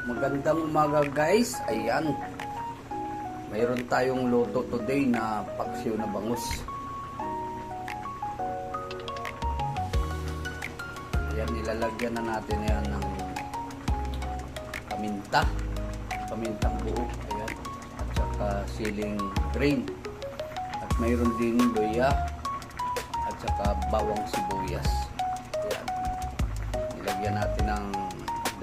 Magandang umaga guys. Ayan. Mayroon tayong luto today na paksiw na bangus. Ayan, nilalagyan na natin yan ng paminta. Pamintang buo. Ayan. At saka siling green. At mayroon din luya. At saka bawang sibuyas. Ayan. Nilagyan natin ng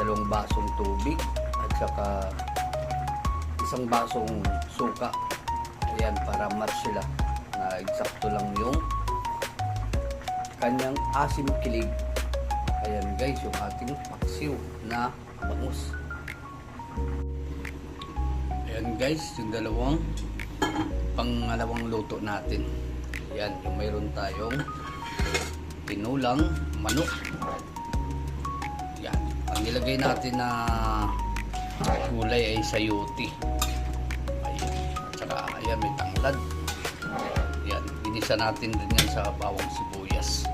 2 basong tubig at saka 1 basong suka. Ayan, para match sila na eksakto lang yung kanyang asim kilig. Ayan guys, yung ating paksiw na bangus. Ayan guys, yung pangalawang luto natin. Ayan, yung mayroon tayong tinulang manok. Yan. Ang nilagay natin na gulay ay sayuti. Ayan. At saka ayan, may tanglad. Ayan. Inisa natin din yan sa bawang sibuyas.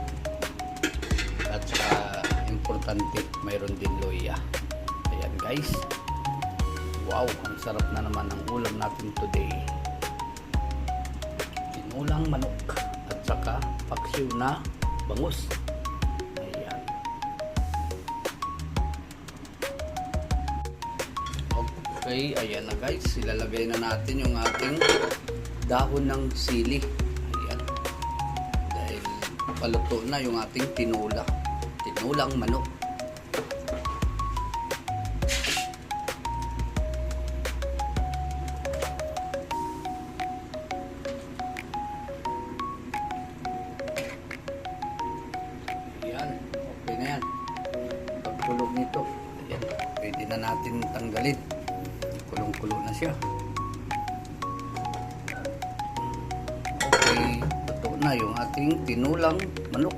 At saka importante, mayroon din loya. Ayan guys. Wow, ang sarap na naman ang ulam natin today. Tinulang manok at saka paksiw na bangus. Okay, ayan na guys, ilalagay na natin yung ating dahon ng sili. Ayan. Dahil paluto na yung ating tinulang manok. Ayan, okay na yan. Pagkulog nito, ayan, pwede na natin tanggalin. Kulong-kulo na siya. Okay, ito na yung ating tinulang manok.